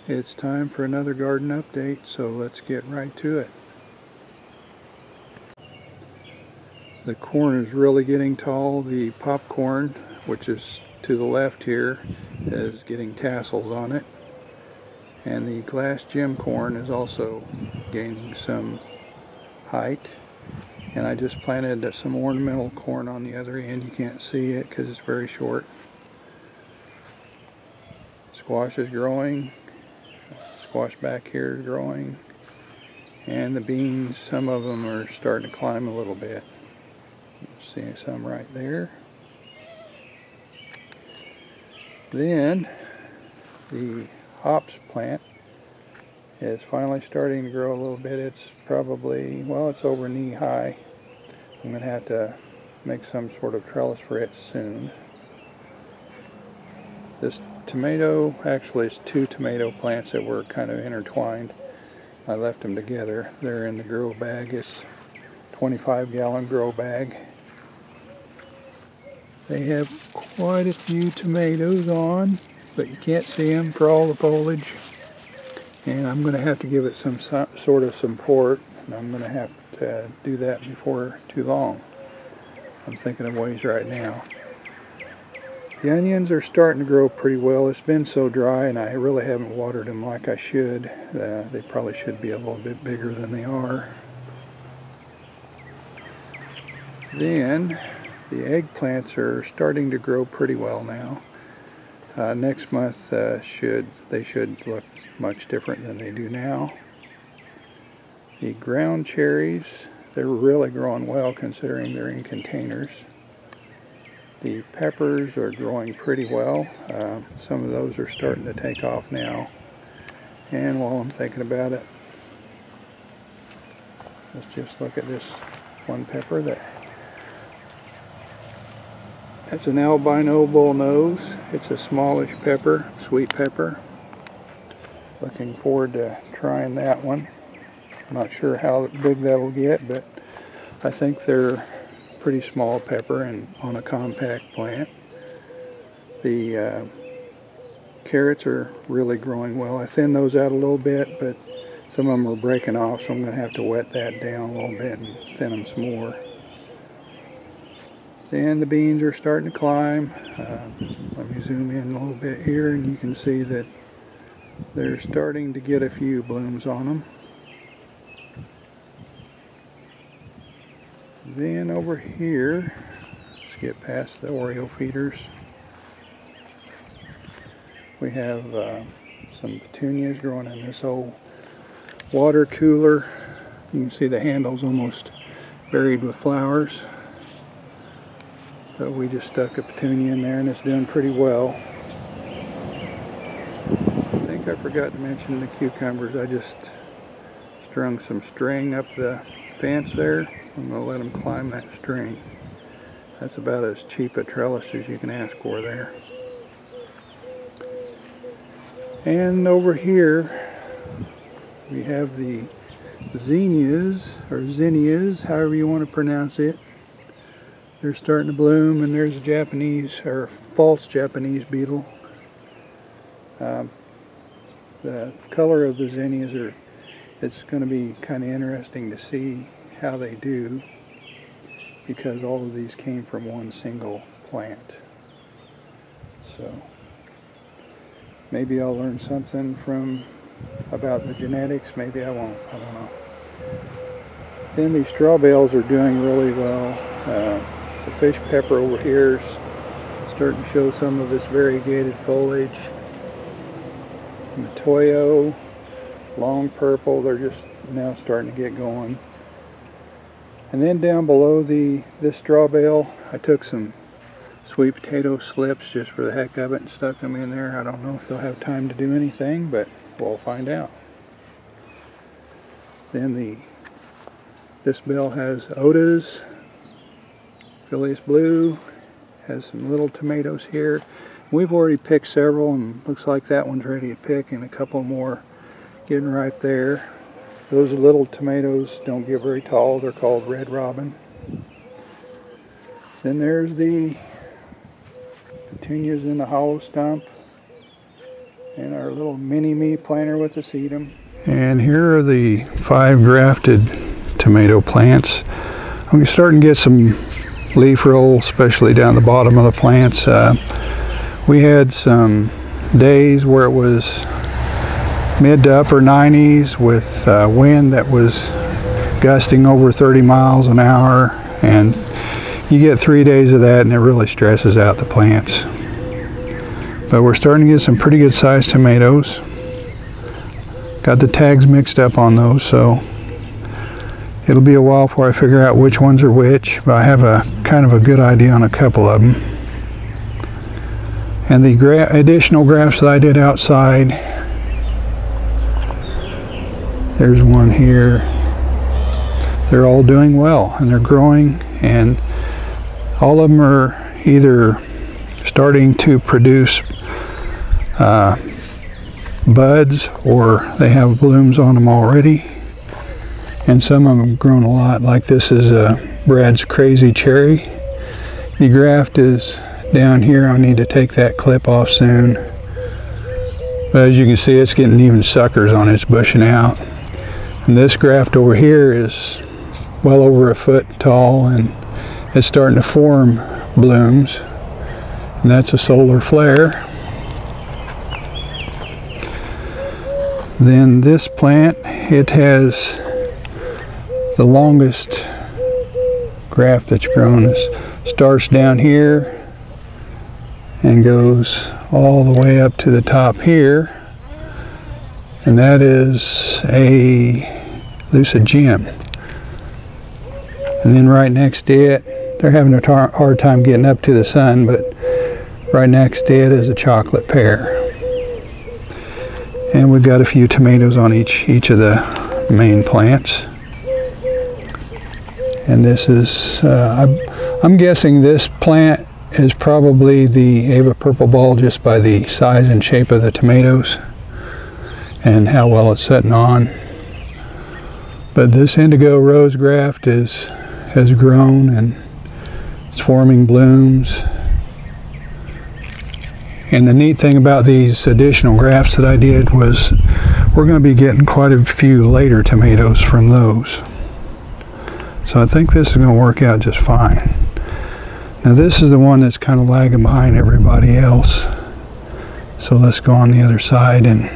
It's time for another garden update, so let's get right to it. The corn is really getting tall. The popcorn, which is to the left here, is getting tassels on it. And the glass gem corn is also gaining some height. And I just planted some ornamental corn on the other end. You can't see it because it's very short. Squash is growing. Squash back here is growing. And the beans, some of them are starting to climb a little bit. See some right there. Then the hops plant is finally starting to grow a little bit. It's probably, well, it's over knee high. I'm going to have to make some sort of trellis for it soon. This tomato, actually it's two tomato plants that were kind of intertwined. I left them together. They're in the grow bag. It's 25-gallon grow bag. They have quite a few tomatoes on, but you can't see them for all the foliage. And I'm going to have to give it some sort of support, and I'm going to have to do that before too long. I'm thinking of ways right now. The onions are starting to grow pretty well. It's been so dry, and I really haven't watered them like I should. They probably should be a little bit bigger than they are. Then the eggplants are starting to grow pretty well now. Next month they should look much different than they do now. The ground cherries, they're really growing well considering they're in containers. The peppers are growing pretty well. Some of those are starting to take off now. And while I'm thinking about it, let's just look at this one pepper there. It's an albino bullnose. It's a smallish pepper, sweet pepper. Looking forward to trying that one. I'm not sure how big that'll get, but I think they're pretty small pepper and on a compact plant. The carrots are really growing well. I thinned those out a little bit, but some of them are breaking off, so I'm going to have to wet that down a little bit and thin them some more. And the beans are starting to climb. Let me zoom in a little bit here, and you can see that they're starting to get a few blooms on them. Then over here, let's get past the Oreo feeders. We have some petunias growing in this old water cooler. You can see the handle's almost buried with flowers. But we just stuck a petunia in there and it's doing pretty well. I think I forgot to mention the cucumbers. I just strung some string up the fence there. I'm going to let them climb that string. That's about as cheap a trellis as you can ask for there. And over here we have the zinnias, or zinnias, however you want to pronounce it. They're starting to bloom, and there's a Japanese, or false Japanese beetle. The color of the zinnias it's going to be kind of interesting to see how they do, because all of these came from one single plant. So maybe I'll learn something about the genetics, maybe I won't, I don't know. Then these straw bales are doing really well. The fish pepper over here is starting to show some of its variegated foliage. Matoyo, long purple, they're just now starting to get going. And then down below this straw bale, I took some sweet potato slips just for the heck of it and stuck them in there. I don't know if they'll have time to do anything, but we'll find out. Then this bale has Odas, Phileas Blue, has some little tomatoes here. We've already picked several, and looks like that one's ready to pick, and a couple more getting right there. Those little tomatoes don't get very tall. They're called Red Robin. Then there's the petunias in the hollow stump. And our little mini-me planter with the sedum. And here are the 5 grafted tomato plants. I'm starting to get some leaf roll, especially down the bottom of the plants. We had some days where it was mid to upper 90s with wind that was gusting over 30 miles an hour, and you get 3 days of that and it really stresses out the plants. But we're starting to get some pretty good sized tomatoes. Got the tags mixed up on those, so it'll be a while before I figure out which ones are which, but I have a kind of a good idea on a couple of them. And the additional grafts that I did outside, there's one here. They're all doing well and they're growing, and all of them are either starting to produce buds or they have blooms on them already, and some of them have grown a lot. Like this is Brad's Crazy Cherry. The graft is down here. I need to take that clip off soon, but as you can see, it's getting even suckers on it. It's bushing out. And this graft over here is well over a foot tall and it's starting to form blooms, and that's a solar flare. Then this plant, it has the longest graft that's grown. It starts down here and goes all the way up to the top here, and that is a lucid gem. And then right next to it, they're having a hard time getting up to the sun, but right next to it is a chocolate pear. And we've got a few tomatoes on each of the main plants. And this is, I'm guessing this plant is probably the Ava Purple Ball just by the size and shape of the tomatoes and how well it's setting on. But this indigo rose graft has grown and it's forming blooms. And the neat thing about these additional grafts that I did was we're going to be getting quite a few later tomatoes from those. So I think this is going to work out just fine. Now this is the one that's kind of lagging behind everybody else. So let's go on the other side and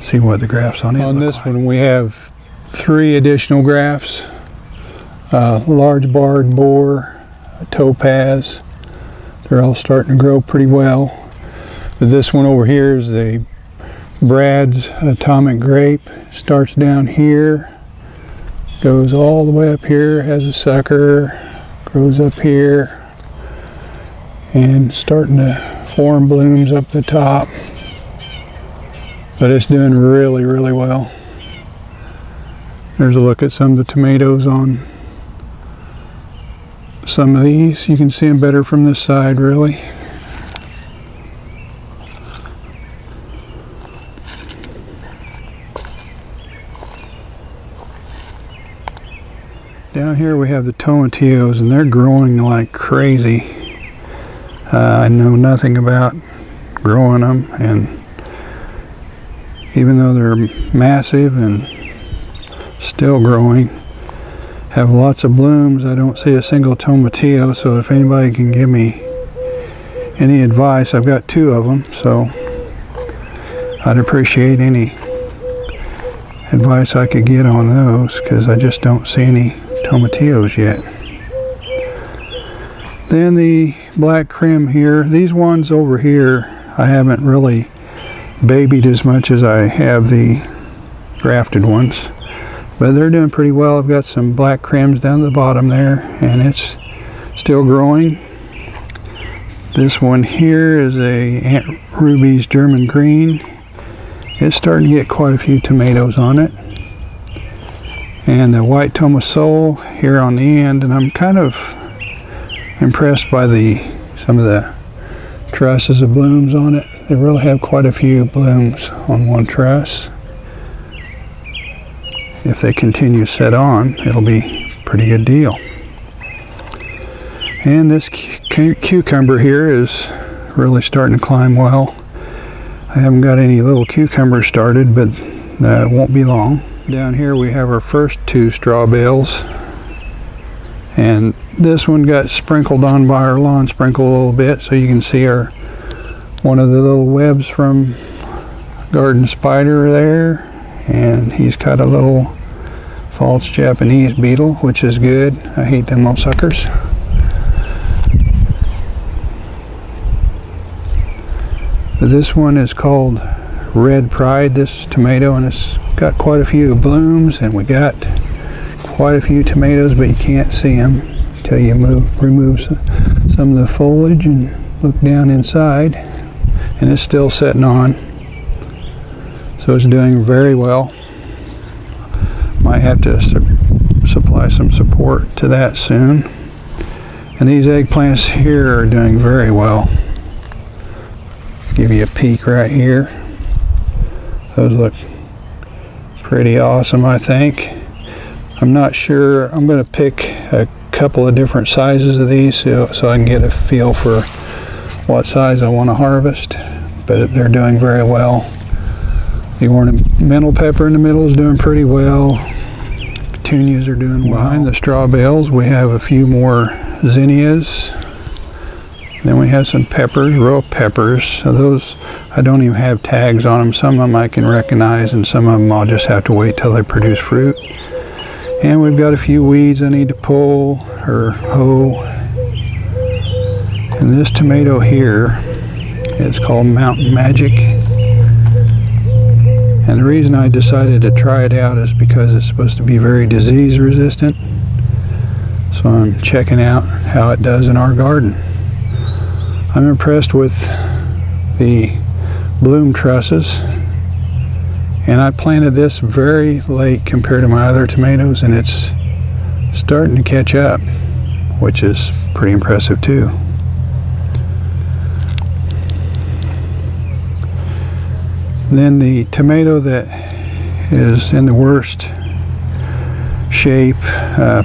see what the grafts on it look like. On this one we have 3 additional grafts. Large barred boar, a topaz. They're all starting to grow pretty well. But this one over here is a Brad's Atomic Grape. Starts down here, goes all the way up here, has a sucker, grows up here, and starting to form blooms up the top. But it's doing really, really well. There's a look at some of the tomatoes on some of these. You can see them better from this side, really. Down here we have the tomatillos, and they're growing like crazy. I know nothing about growing them, and even though they're massive and still growing, have lots of blooms, I don't see a single tomatillo. So if anybody can give me any advice, I've got 2 of them, so I'd appreciate any advice I could get on those, because I just don't see any tomatillos yet. Then the black Krim here, these ones over here I haven't really babied as much as I have the grafted ones, but they're doing pretty well. I've got some black Krims down the bottom there, and it's still growing. This one here is a Aunt Ruby's German Green. It's starting to get quite a few tomatoes on it. And the white Tomaso here on the end, and I'm kind of impressed by some of the trusses of blooms on it. They really have quite a few blooms on one truss. If they continue set on, it'll be a pretty good deal. And this cucumber here is really starting to climb well. I haven't got any little cucumbers started, but it won't be long. Down here we have our first 2 straw bales, and this one got sprinkled on by our lawn sprinkle a little bit, so you can see one of the little webs from Garden Spider there, and he's got a little false Japanese beetle, which is good. I hate them little suckers. This one is called Red Pride, this tomato, and it's got quite a few blooms, and we got quite a few tomatoes, but you can't see them until you remove some of the foliage and look down inside, and it's still setting on, so it's doing very well. Might have to supply some support to that soon. And these eggplants here are doing very well. Give you a peek right here. Those look pretty awesome, I think. I'm not sure. I'm going to pick a couple of different sizes of these so I can get a feel for what size I want to harvest, but they're doing very well. The ornamental pepper in the middle is doing pretty well. Petunias are doing well. Behind the straw bales we have a few more zinnias. Then we have some peppers, row peppers. So those, I don't even have tags on them. Some of them I can recognize, and some of them I'll just have to wait till they produce fruit. And we've got a few weeds I need to pull or hoe. And this tomato here is called Mountain Magic. And the reason I decided to try it out is because it's supposed to be very disease resistant. So I'm checking out how it does in our garden. I'm impressed with the bloom trusses, and I planted this very late compared to my other tomatoes, and it's starting to catch up, which is pretty impressive too. And then the tomato that is in the worst shape,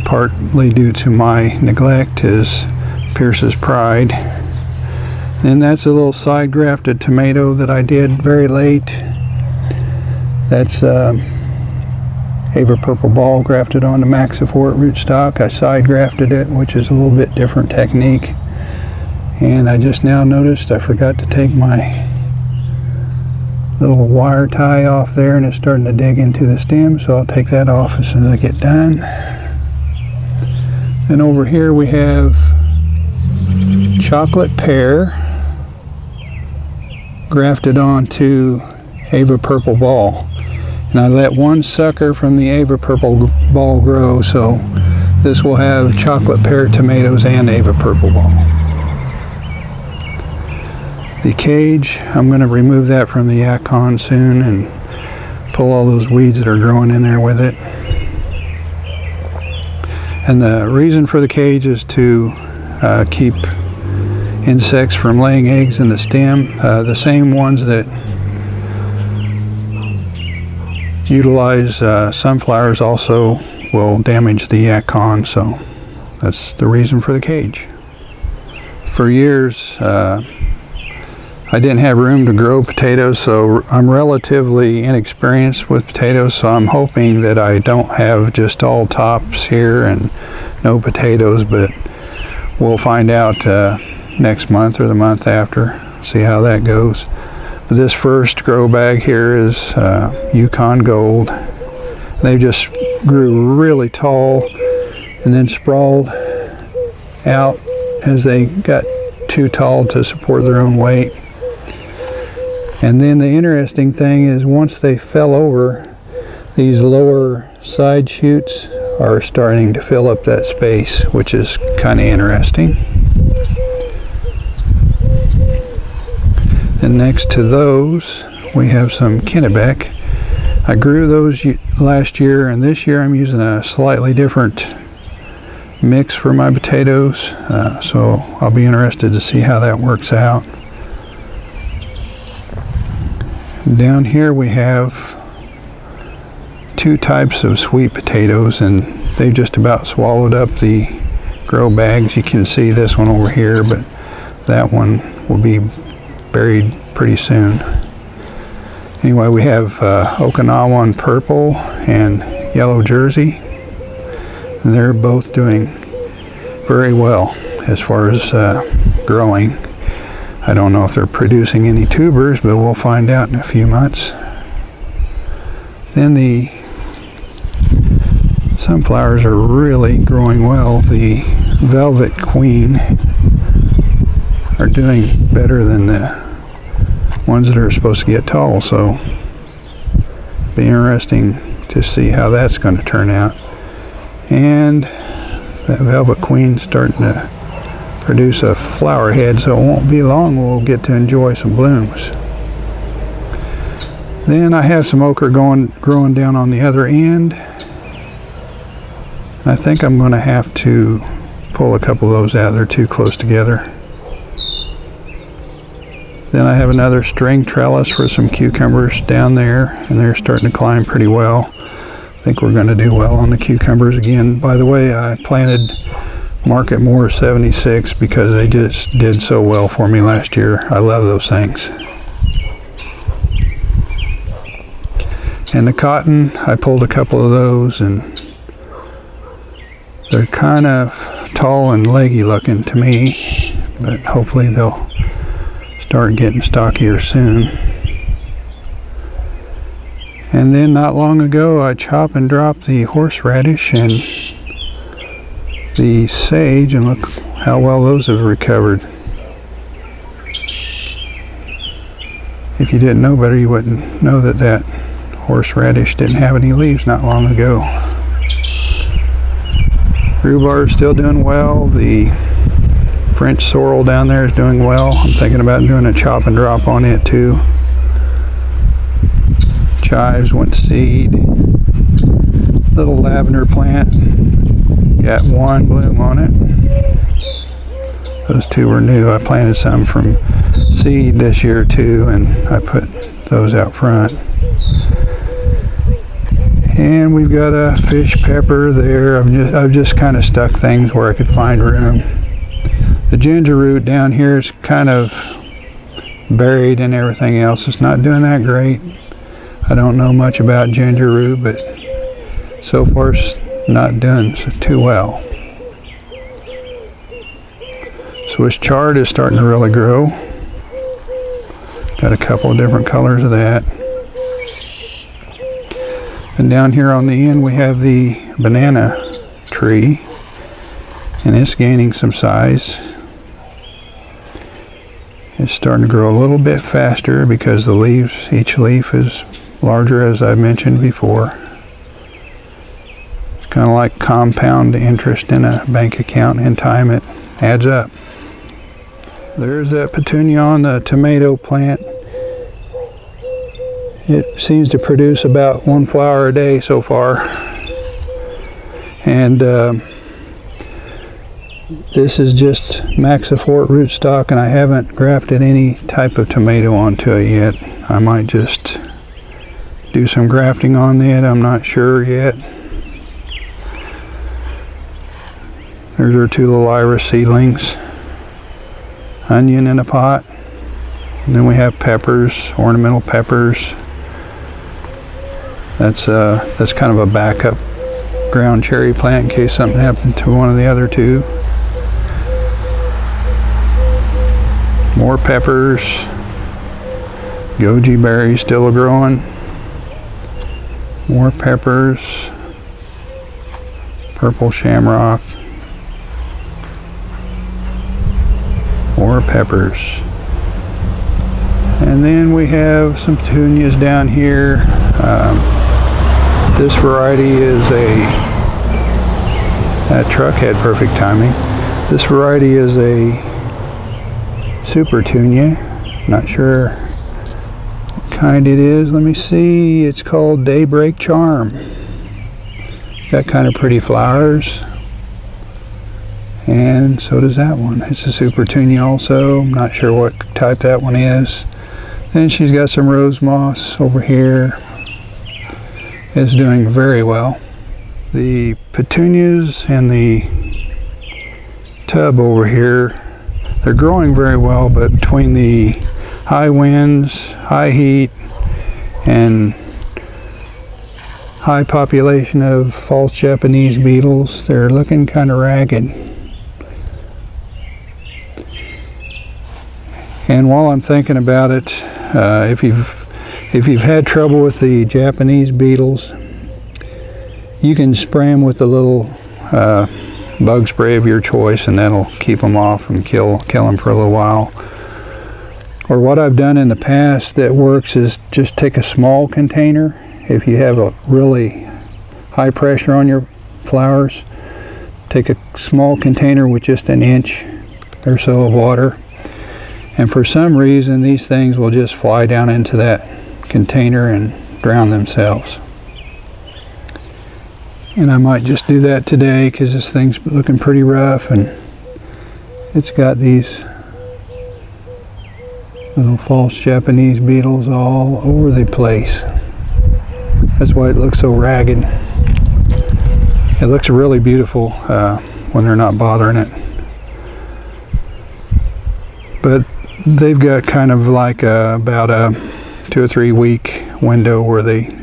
partly due to my neglect, is Pierce's Pride. And that's a little side grafted tomato that I did very late. That's Ava Purple Ball grafted onto Maxifort rootstock. I side grafted it, which is a little bit different technique. And I just now noticed I forgot to take my little wire tie off there, and it's starting to dig into the stem, so I'll take that off as soon as I get done. Then over here we have Chocolate Pear grafted onto Ava Purple Ball, and I let one sucker from the Ava Purple Ball grow, so this will have Chocolate Pear tomatoes and Ava Purple Ball. The cage, I'm going to remove that from the Yacon soon and pull all those weeds that are growing in there with it. And the reason for the cage is to keep insects from laying eggs in the stem. The same ones that utilize sunflowers also will damage the Yacon, so that's the reason for the cage. For years I didn't have room to grow potatoes, so I'm relatively inexperienced with potatoes, so I'm hoping that I don't have just all tops here and no potatoes, but we'll find out next month or the month after, see how that goes. But this first grow bag here is Yukon Gold. They just grew really tall and then sprawled out as they got too tall to support their own weight. And then the interesting thing is, once they fell over, these lower side shoots are starting to fill up that space, which is kind of interesting. And next to those we have some Kennebec. I grew those last year, and this year I'm using a slightly different mix for my potatoes, so I'll be interested to see how that works out. Down here we have two types of sweet potatoes, and they've just about swallowed up the grow bags. You can see this one over here, but that one will be buried pretty soon. Anyway, we have Okinawan purple and yellow jersey, and they're both doing very well as far as growing. I don't know if they're producing any tubers, but we'll find out in a few months. Then the sunflowers are really growing well. The Velvet Queen are doing better than the ones that are supposed to get tall, so it'll be interesting to see how that's going to turn out. And that Velvet Queen's starting to produce a flower head, so it won't be long we'll get to enjoy some blooms. Then I have some ochre growing down on the other end. I think I'm going to have to pull a couple of those out. They're too close together. Then I have another string trellis for some cucumbers down there, and they're starting to climb pretty well. I think we're going to do well on the cucumbers again. By the way, I planted Market Moore 76 because they just did so well for me last year. I love those things. And the cotton, I pulled a couple of those, and they're kind of tall and leggy looking to me, but hopefully they'll start getting stockier soon. And then not long ago I chopped and dropped the horseradish and the sage, and look how well those have recovered. If you didn't know better, you wouldn't know that that horseradish didn't have any leaves not long ago. Rhubarb is still doing well. The French sorrel down there is doing well. I'm thinking about doing a chop and drop on it too. Chives went to seed. Little lavender plant, got one bloom on it. Those two were new. I planted some from seed this year too, and I put those out front. And we've got a fish pepper there. I've just kind of stuck things where I could find room. The ginger root down here is kind of buried in everything else. It's not doing that great. I don't know much about ginger root, but so far it's not doing too well. Swiss chard is starting to really grow. Got a couple of different colors of that. And down here on the end we have the banana tree, and it's gaining some size. It's starting to grow a little bit faster because the leaves, each leaf is larger, as I mentioned before. It's kind of like compound interest in a bank account. In time it adds up. There's that petunia on the tomato plant. It seems to produce about one flower a day so far. And this is just Maxifort rootstock, and I haven't grafted any type of tomato onto it yet. I might just do some grafting on it. I'm not sure yet. There's our two little iris seedlings. Onion in a pot. And then we have peppers, ornamental peppers. That's kind of a backup ground cherry plant in case something happened to one of the other two. More peppers. Goji berries still growing. More peppers. Purple shamrock. More peppers. And then we have some petunias down here. This variety is that truck had perfect timing. This variety is a Supertunia. Not sure what kind it is. Let me see. It's called Daybreak Charm. Got kind of pretty flowers. And so does that one. It's a Supertunia also. I'm not sure what type that one is. Then she's got some rose moss over here. It's doing very well. The petunias in the tub over here, they're growing very well, but between the high winds, high heat, and high population of false Japanese beetles. They're looking kind of ragged. And while I'm thinking about it, if you've had trouble with the Japanese beetles, you can spray them with a little bug spray of your choice, and that'll keep them off and kill them for a little while. Or what I've done in the past that works is just take a small container. If you have a really high pressure on your flowers, take a small container with just an inch or so of water, and for some reason these things will just fly down into that container and drown themselves. And I might just do that today because this thing's looking pretty rough, and it's got these little false Japanese beetles all over the place. That's why it looks so ragged. It looks really beautiful when they're not bothering it. But they've got kind of like about a 2 or 3 week window where they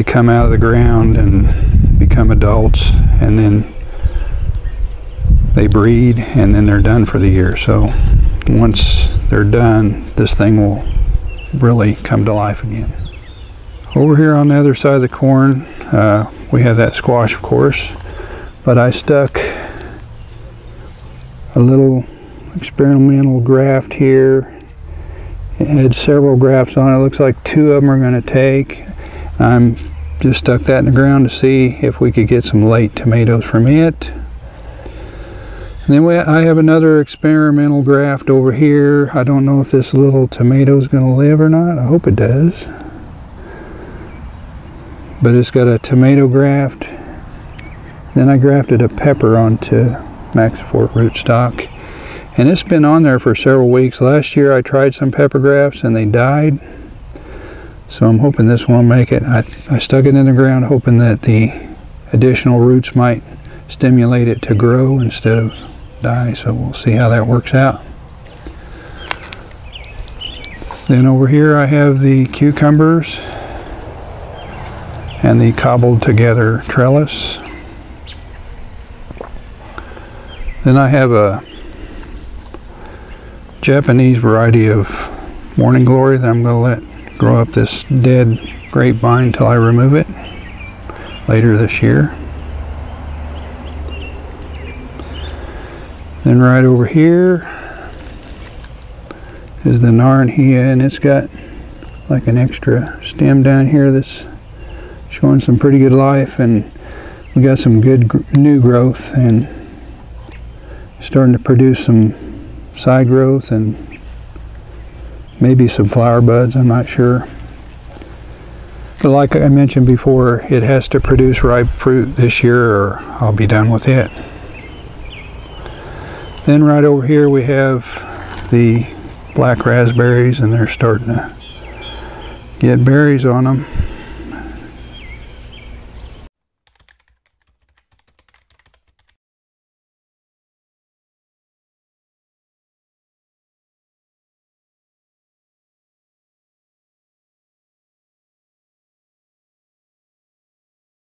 come out of the ground and become adults, and then they breed, and then they're done for the year. So once they're done, this thing will really come to life again. Over here on the other side of the corn, we have that squash, of course, but I stuck a little experimental graft here. It had several grafts on it. It looks like 2 of them are going to take. I'm just stuck that in the ground to see if we could get some late tomatoes from it. And then I have another experimental graft over here. I don't know if this little tomato is going to live or not. I hope it does. But it's got a tomato graft. Then I grafted a pepper onto Maxifort rootstock. And it's been on there for several weeks. Last year I tried some pepper grafts and they died. So I'm hoping this won't make it. I stuck it in the ground hoping that the additional roots might stimulate it to grow instead of die. So we'll see how that works out. Then over here I have the cucumbers and the cobbled together trellis. Then I have a Japanese variety of Morning Glory that I'm going to let grow up this dead grapevine until I remove it later this year. Then right over here is the Naranjia, and it's got like an extra stem down here that's showing some pretty good life, and we got some good new growth and starting to produce some side growth and maybe some flower buds, I'm not sure. But like I mentioned before, it has to produce ripe fruit this year or I'll be done with it. Then right over here we have the black raspberries, and they're starting to get berries on them.